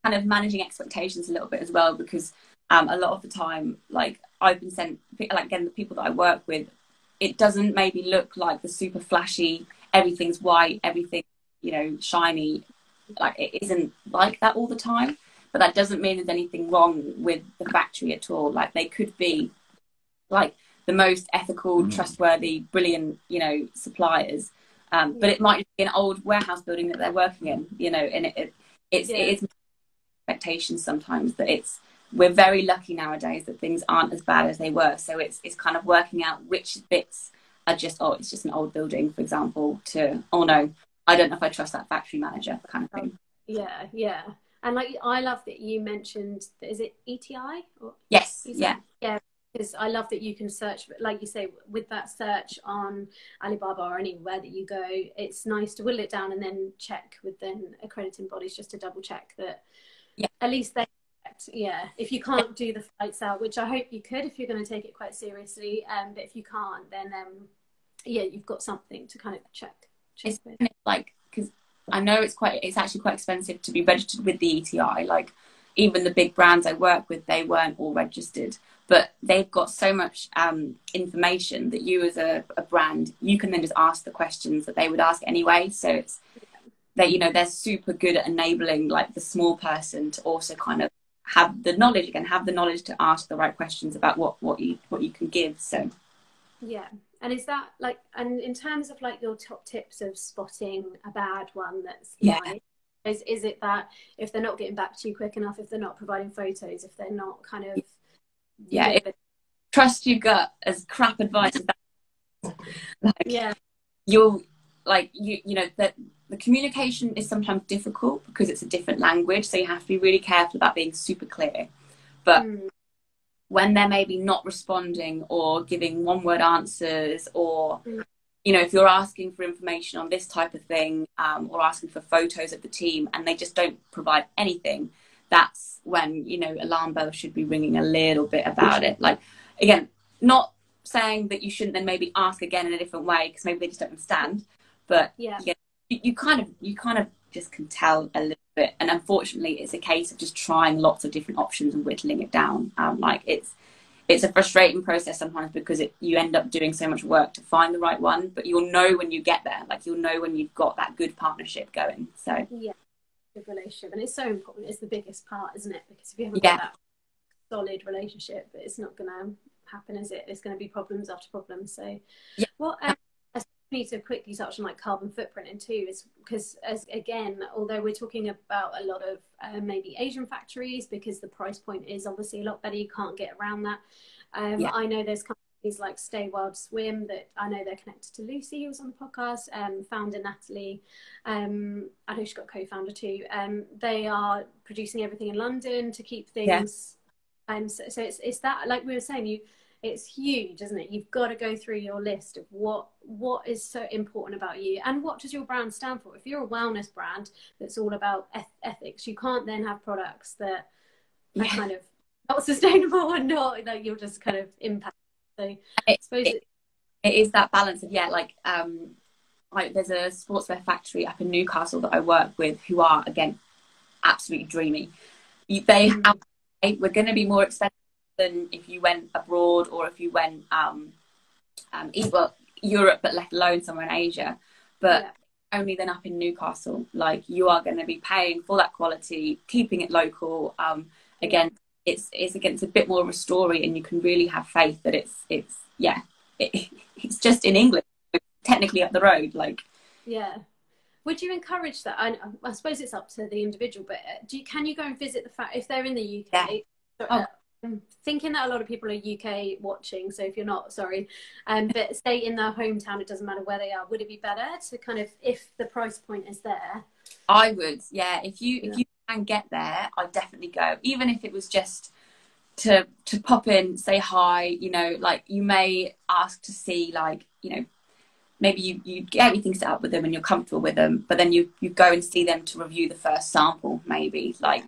kind of managing expectations a little bit as well, because a lot of the time, like, I've been sent, like, again, the people that I work with, it doesn't maybe look like the super flashy, everything's white, everything, shiny. Like, it isn't like that all the time, but that doesn't mean there's anything wrong with the factory at all. Like, they could be like the most ethical, trustworthy, brilliant, suppliers, But it might be an old warehouse building that they're working in, you know, and it is expectations sometimes that we're very lucky nowadays that things aren't as bad as they were. So it's kind of working out which bits are just, oh, it's just an old building, for example, to, oh no, I don't know if I trust that factory manager, kind of thing. Yeah, yeah. And like, I love that you mentioned, is it ETI? Or yes, ETI? yeah. Yeah, because I love that you can search, like you say, with that search on Alibaba or anywhere that you go, it's nice to whittle it down and then check with then accrediting bodies just to double check that at least they, if you can't do the flights out, which I hope you could if you're going to take it quite seriously, but if you can't, then you've got something to kind of check it's with. like, because I know it's actually quite expensive to be registered with the ETI. Like, even the big brands I work with, they weren't all registered, but they've got so much information that you as a brand, you can then just ask the questions that they would ask anyway. So it's that, you know, they're super good at enabling like the small person to also kind of have the knowledge to ask the right questions about what you can give. So yeah. And is that like, and in terms of like your top tips of spotting a bad one that's nice, is it that if they're not getting back to you quick enough, if they're not providing photos, if they're not kind of trust your gut, as crap advice as that, like, you'll like you know that the communication is sometimes difficult because it's a different language, so you have to be really careful about being super clear. But when they're maybe not responding or giving one-word answers, or you know, if you're asking for information on this type of thing, or asking for photos of the team and they just don't provide anything, that's when, you know, alarm bells should be ringing a little bit about it. Like, again, not saying that you shouldn't then maybe ask again in a different way because maybe they just don't understand, but you kind of just can tell a little bit. And unfortunately, it's a case of just trying lots of different options and whittling it down. Like, it's a frustrating process sometimes because you end up doing so much work to find the right one, but you'll know when you get there. Like, you'll know when you've got that good partnership going. So good relationship, and it's so important. It's the biggest part, isn't it? Because if you haven't got that solid relationship, it's not going to happen, is it? It's going to be problems after problems. So what I need to quickly touch on like carbon footprinting too, is because, as again, although we're talking about a lot of maybe Asian factories, because the price point is obviously a lot better, you can't get around that. I know there's companies like Stay Wild Swim that I know they're connected to Lucy, who was on the podcast, founder Natalie, I know she's got a co-founder too. They are producing everything in London to keep things so it's that, like we were saying, it's huge, isn't it? You've got to go through your list of what is so important about you, and what does your brand stand for. If you're a wellness brand that's all about ethics, you can't then have products that are kind of not sustainable and not, like, you'll just kind of impact. So I suppose it is that balance of like there's a sportswear factory up in Newcastle that I work with who are, again, absolutely dreamy. We're going to be more expensive than if you went abroad, or if you went Europe, but let alone somewhere in Asia. But only then up in Newcastle, like, you are going to be paying for that quality, keeping it local. Again, it's a bit more of a story, and you can really have faith that it's just in England, technically up the road. Like, would you encourage that? I suppose it's up to the individual, but can you go and visit if they're in the UK? I'm thinking that a lot of people are UK watching, so if you're not, sorry, but stay in their hometown, it doesn't matter where they are. Would it be better to kind of, if the price point is there? I would, if you can get there, I'd definitely go, even if it was just to pop in, say hi, you know, like, you may ask to see, like, you know, maybe you get everything set up with them and you're comfortable with them, but then you go and see them to review the first sample, maybe. Like,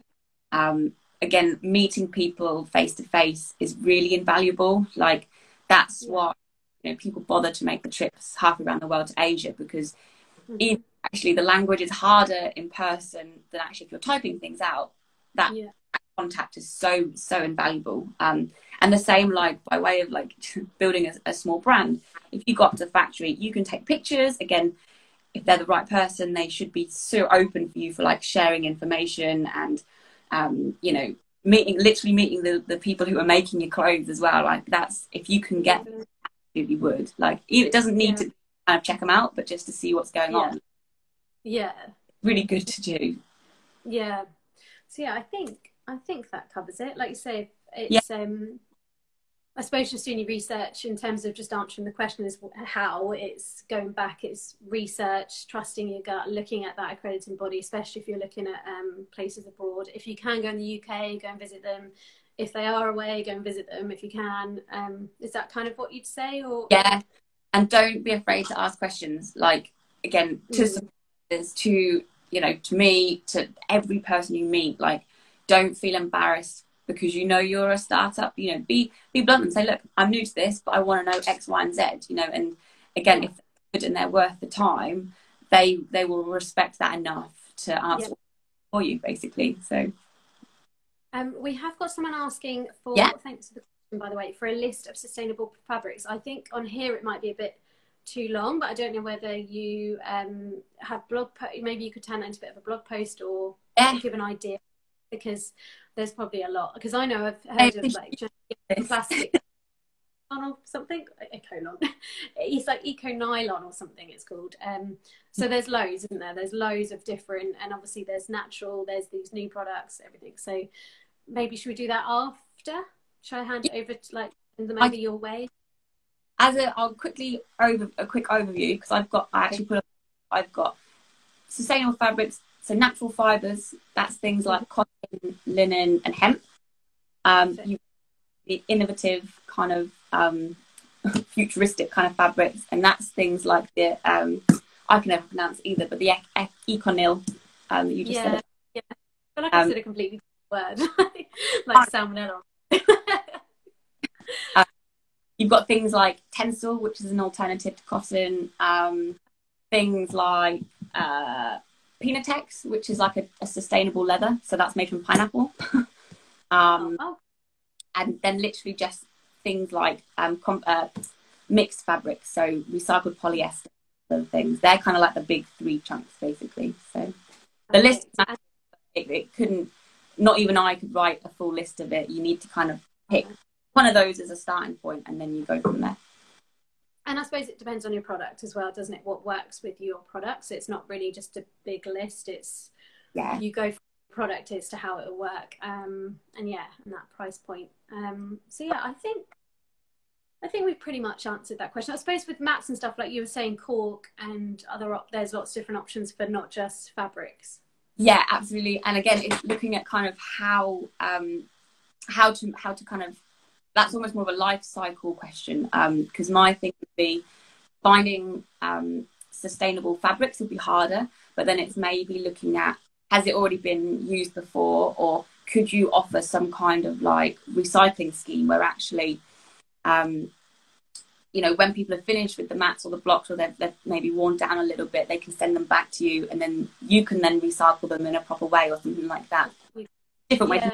again, meeting people face to face is really invaluable. Like, that's what, you know, people bother to make the trips half around the world to Asia, because even actually the language is harder in person than actually if you're typing things out. That contact is so invaluable. And the same, like, by way of like building a small brand, if you got to the factory, you can take pictures. Again, if they're the right person, they should be so open for you for like sharing information, and you know, meeting the people who are making your clothes as well. Like, that's, if you can get them, absolutely would. Like, it doesn't need to be kind of check them out, but just to see what's going on. Yeah. Really good to do. Yeah. So yeah, I think that covers it. Like you say, it's I suppose just doing your research in terms of just answering the question is how. It's going back, it's research, trusting your gut, looking at that accrediting body, especially if you're looking at places abroad. If you can go in the UK, go and visit them. If they are away, go and visit them if you can. Is that kind of what you'd say? Or yeah, and don't be afraid to ask questions. Like, again, to supporters, to, you know, to me, to every person you meet, like, don't feel embarrassed because you know you're a startup. You know, be blunt and say, look, I'm new to this, but I want to know X, Y, and Z. You know, and again, if they're good and they're worth the time, they will respect that enough to answer for you, basically. So. We have got someone asking for, thanks for the question, by the way, for a list of sustainable fabrics. I think on here it might be a bit too long, but I don't know whether you have maybe you could turn that into a bit of a blog post or give an idea, because there's probably a lot. Because I know I've heard of like just plastic or something, it's like eco nylon or something it's called. So there's loads, isn't there? There's loads of different, and obviously there's natural, there's these new products, everything. So maybe should we do that after? Should I hand it over to like send them over your way? I'll quickly a quick overview, because I've got sustainable fabrics, so natural fibres. That's things like cotton, linen, and hemp. The innovative kind of futuristic kind of fabrics, and that's things like the I can never pronounce either, but the econil you just said. Yeah, I feel like I said a completely different word, like salmonella. You've got things like tencel, which is an alternative to cotton. Things like Pinatex, which is like a sustainable leather, so that's made from pineapple. And then literally just things like mixed fabrics, so recycled polyester and things. They're kind of like the big three chunks, basically. So the list, it couldn't, not even I could write a full list of it. You need to kind of pick one of those as a starting point, and then you go from there. And I suppose it depends on your product as well, doesn't it? What works with your product. So it's not really just a big list. It's you go for the product as to how it will work. And that price point. So yeah, I think we've pretty much answered that question. I suppose with mats and stuff, like you were saying, cork and there's lots of different options for not just fabrics. Yeah, absolutely. And again, it's looking at kind of how to kind of, that's almost more of a life cycle question, because my thing would be finding sustainable fabrics would be harder, but then it's maybe looking at, has it already been used before, or could you offer some kind of like recycling scheme where actually you know, when people are finished with the mats or the blocks, or they've maybe worn down a little bit, they can send them back to you, and then you can then recycle them in a proper way or something like that. Different way.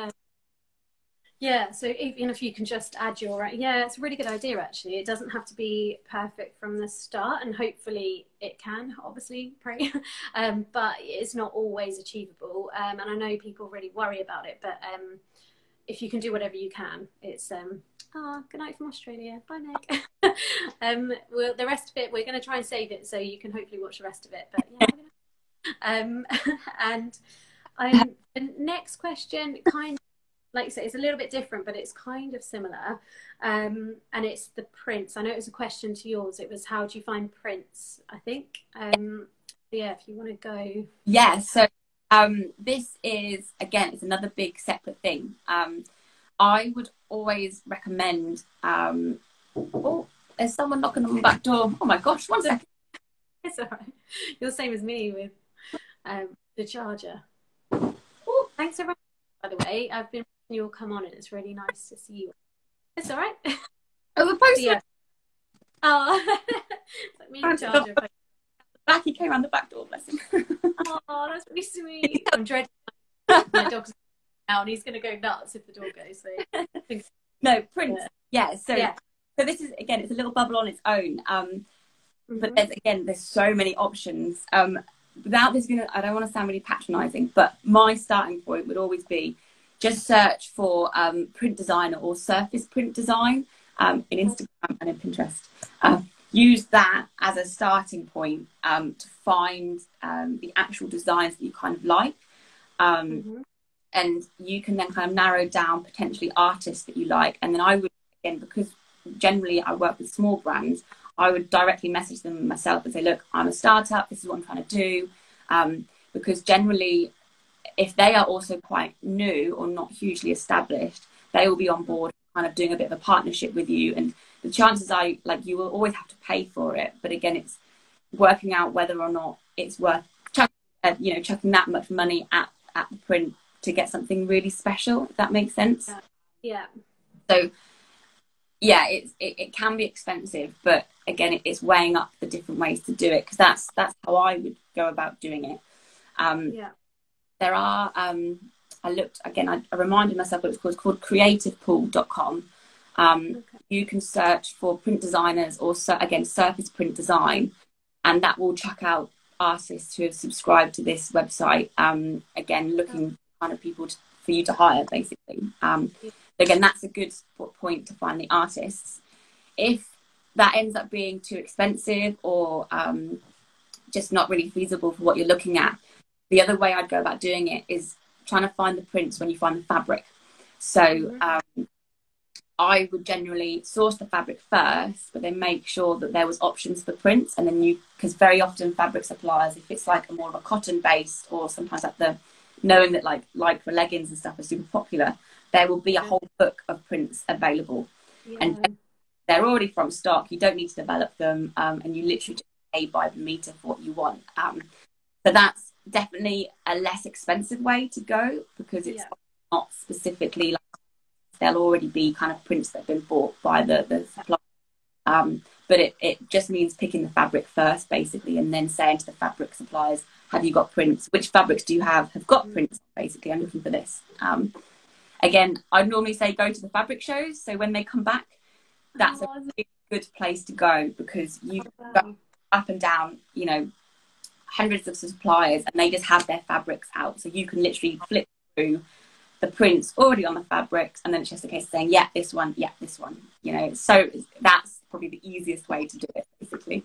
Yeah, so even if you can just add it's a really good idea, actually. It doesn't have to be perfect from the start, and hopefully it can, obviously, pray. But it's not always achievable. And I know people really worry about it, but if you can do whatever you can, it's good night from Australia. Bye, Nick. The rest of it, we're going to try and save it so you can hopefully watch the rest of it. But yeah, the next question, kind of, like I say, it's a little bit different, but it's kind of similar. And it's the prints. I know it was a question to yours. It was, how do you find prints, I think. Yeah, if you want to go. Yeah, so this is, again, it's another big separate thing. I would always recommend, there's someone knocking on the back door. Oh my gosh, 1 second. It's all right. You're the same as me with the charger. Thanks everyone, by the way. I've been watching you all come on, and it's really nice to see you. It's all right. Oh, the post. Yeah. Oh, it's like me and the charger. Back, he came around the back door, bless him. Oh, that's really sweet. I'm dreading my dog's now, and he's going to go nuts if the door goes. So. No, prints. Yeah. So this is, again, it's a little bubble on its own. But there's so many options. Without this being, I don't want to sound really patronising, but my starting point would always be just search for print designer or surface print design in Instagram and in Pinterest. use that as a starting point to find the actual designs that you kind of like. And you can then kind of narrow down potentially artists that you like. And then I would, again, because generally I work with small brands, I would directly message them myself and say, look, I'm a startup, this is what I'm trying to do. Because generally, if they are also quite new or not hugely established, they will be on board kind of doing a bit of a partnership with you. And the chances are, like, you will always have to pay for it. But again, it's working out whether or not it's worth chucking that much money at the print to get something really special, if that makes sense. Yeah. So yeah, it can be expensive, but again, it's weighing up the different ways to do it, because that's how I would go about doing it. There are I looked again, I reminded myself what it's called creativepool.com. You can search for print designers or again surface print design, and that will chuck out artists who have subscribed to this website, again looking for kind of people for you to hire, basically. Again, that's a good point to find the artists. If that ends up being too expensive or just not really feasible for what you're looking at, the other way I'd go about doing it is trying to find the prints when you find the fabric. So I would generally source the fabric first, but then make sure that there was options for prints. And then because very often fabric suppliers, if it's like a more of a cotton based, or sometimes like knowing that like lycra leggings and stuff are super popular, there will be a whole book of prints available. And they're already from stock. You don't need to develop them, and you literally just pay by the meter for what you want. So that's definitely a less expensive way to go, because it's not specifically like, there'll already be kind of prints that have been bought by the supplier. But it just means picking the fabric first, basically, and then saying to the fabric suppliers, have you got prints? Which fabrics do you have got prints? Basically, I'm looking for this. Again, I'd normally say go to the fabric shows. So when they come back, that's a really good place to go, because you go up and down, hundreds of suppliers, and they just have their fabrics out. So you can literally flip through the prints already on the fabrics, and then it's just a case of saying, yeah, this one, So that's probably the easiest way to do it, basically.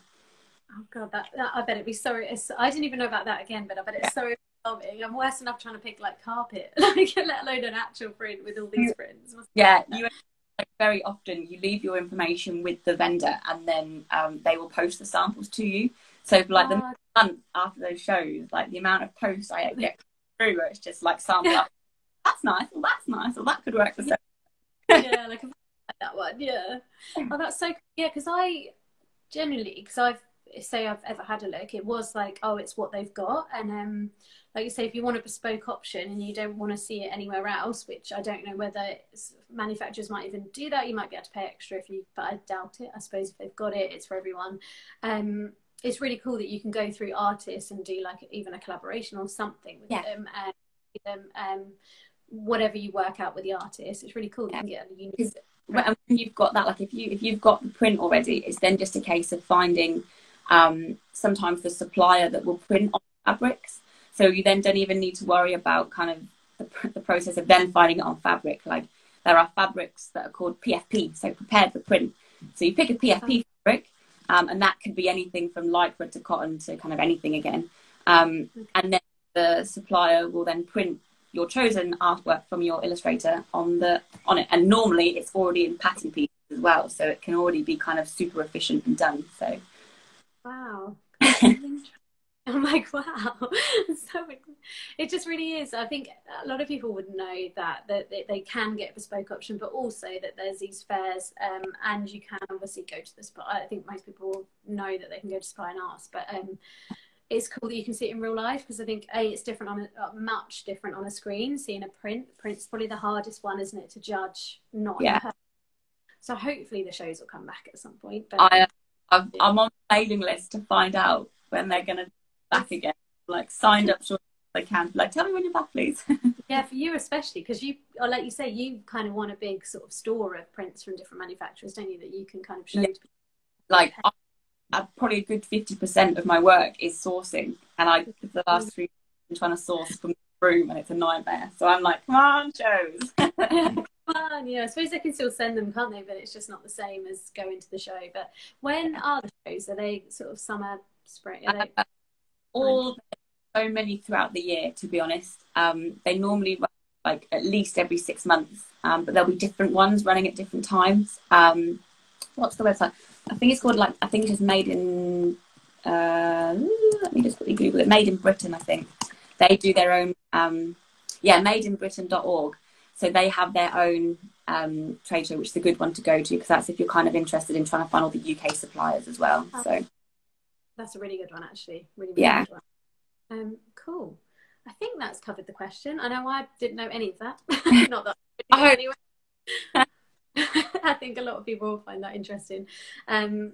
Oh God, that I bet it'd be so. I didn't even know about that again, but I bet it's so overwhelming. I'm worse enough trying to pick like carpet, like let alone an actual print with all these prints. Yeah, very often you leave your information with the vendor, and then they will post the samples to you. So for like the month after those shows, like the amount of posts I get through, where it's just like sample up. That's nice. Well, that's nice. Well, that could work for some. Yeah, like that one. Yeah. Oh, that's so. Yeah, because I've ever had a look, it was like, oh, it's what they've got. And like you say, if you want a bespoke option and you don't want to see it anywhere else, which I don't know whether manufacturers might even do that, you might be able to pay extra but I doubt it. I suppose if they've got it, it's for everyone. It's really cool that you can go through artists and do like even a collaboration or something with them, whatever you work out with the artist. It's really cool that you can get a unique. When you've got that, like if you've got the print already, it's then just a case of finding sometimes the supplier that will print on fabrics. So you then don't even need to worry about kind of the process of then finding it on fabric. Like there are fabrics that are called PFP, so prepared for print. So you pick a PFP fabric, and that could be anything from lycra to cotton to kind of anything again. And then the supplier will then print your chosen artwork from your illustrator on it. And normally it's already in pattern pieces as well, so it can already be kind of super efficient and done. So wow. I'm like, wow. So it just really is. I think a lot of people would know that they can get a bespoke option, but also that there's these fairs, and you can obviously go to the spot. I think most people know that they can go to Spy and Ask, but it's cool that you can see it in real life, because I think it's different much different on a screen. Seeing a print's probably the hardest one, isn't it, to judge? Not in person. So hopefully the shows will come back at some point. But I'm on the mailing list to find out when they're going to back again. Like signed up short as I can. Like, tell me when you're back, please. Yeah, for you especially, because you, or like you say, you kind of want a big sort of store of prints from different manufacturers, don't you? That you can kind of show to people. Like, probably a good 50% of my work is sourcing, and for the last 3 years I've been trying to source from the room, and it's a nightmare. So I'm like, come on, shows. Come on, yeah. I suppose they can still send them, can't they? But it's just not the same as going to the show. But when are the Are they sort of summer spray? Are they all so many throughout the year, to be honest. They normally run like at least every 6 months, but there'll be different ones running at different times. What's the website? I think it's called I think it's just made in let me just quickly Google it. Made in Britain, I think. They do their own madeinbritain.org. So they have their own trade show, which is a good one to go to, because that's if you're kind of interested in trying to find all the UK suppliers as well. So that's a really good one, actually. Really good one. Cool. I think that's covered the question. I know I didn't know any of that. Not that I hope anyway. I think a lot of people will find that interesting. I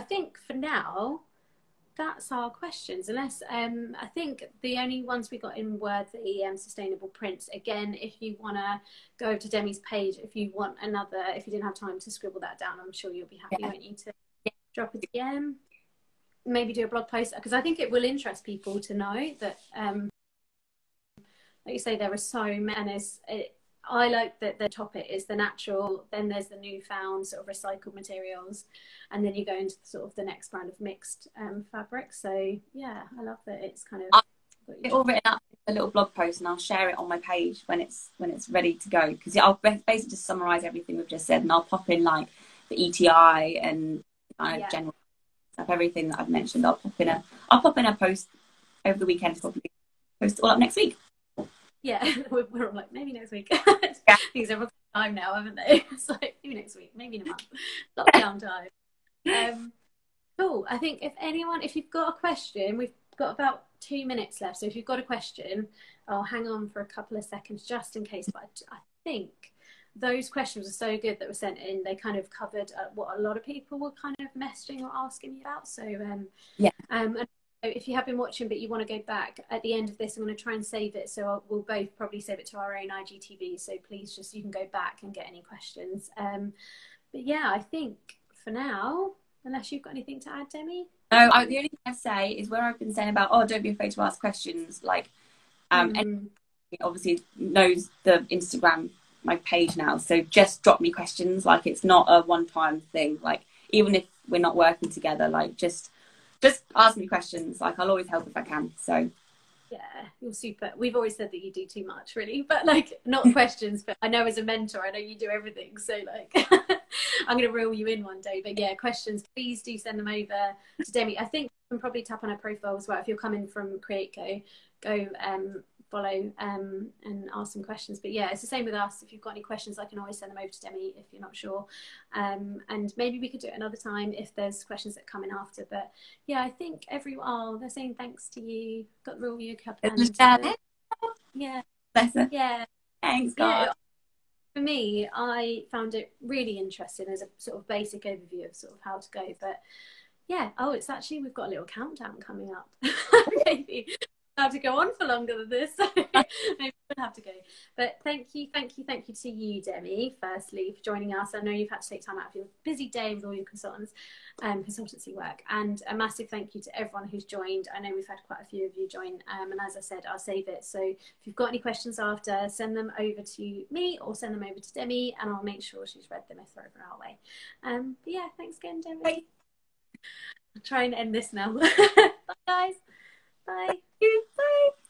think for now that's our questions, unless I think the only ones we got in were the sustainable prints. Again, if you want to go to Demi's page, if you want another, if you didn't have time to scribble that down, I'm sure you'll be happy, won't you, to drop a DM, maybe do a blog post, because I think it will interest people to know that like you say, there are so many, and I like that the topic is the natural, then there's the newfound sort of recycled materials, and then you go into sort of the next brand of mixed fabrics. So yeah, I love that it's kind of it's all written up in a little blog post, and I'll share it on my page when it's ready to go, because I'll basically just summarize everything we've just said, and I'll pop in like the ETI and kind of general stuff, everything that I've mentioned. I'll pop in a post over the weekend, probably post it all up next week. Yeah, we're all like, maybe next week. Things everyone's time now, haven't they? It's like, maybe next week, maybe in a month. Lockdown time. Cool. I think if you've got a question, we've got about 2 minutes left. So if you've got a question, I'll hang on for a couple of seconds just in case. But I think those questions are so good that were sent in. They kind of covered what a lot of people were kind of messaging or asking me about. So and if you have been watching but you want to go back at the end of this, I'm going to try and save it, so we'll both probably save it to our own IGTV, so please you can go back and get any questions. But yeah, I think for now, unless you've got anything to add, Demi. No, the only thing I say is where I've been saying about don't be afraid to ask questions, like anyone obviously knows the Instagram, my page now, so just drop me questions. Like, it's not a one-time thing, like even if we're not working together, like just ask me questions. Like, I'll always help if I can. So yeah, you're super. We've always said that you do too much, really, but like, not questions, but I know as a mentor, I know you do everything, so like I'm gonna reel you in one day. But yeah, questions, please do send them over to Demi. I think you can probably tap on her profile as well if you're coming from CreateCo. Go follow and ask some questions. But yeah, it's the same with us. If you've got any questions, I can always send them over to Demi if you're not sure, and maybe we could do it another time if there's questions that come in after. But yeah, I think they're saying thanks to you, got the review cup, and yeah, thanks God. For me, I found it really interesting as a sort of basic overview of sort of how to go. But yeah, it's actually, we've got a little countdown coming up. Maybe have to go on for longer than this, so maybe we'll have to go. But thank you to you, Demi, firstly, for joining us. I know you've had to take time out of your busy day with all your consultancy work, and a massive thank you to everyone who's joined. I know we've had quite a few of you join, and as I said, I'll save it, so if you've got any questions after, send them over to me or send them over to Demi, and I'll make sure she's read them if they're over our way. But yeah, thanks again, Demi. I'll try and end this now. Bye guys. Bye. Bye.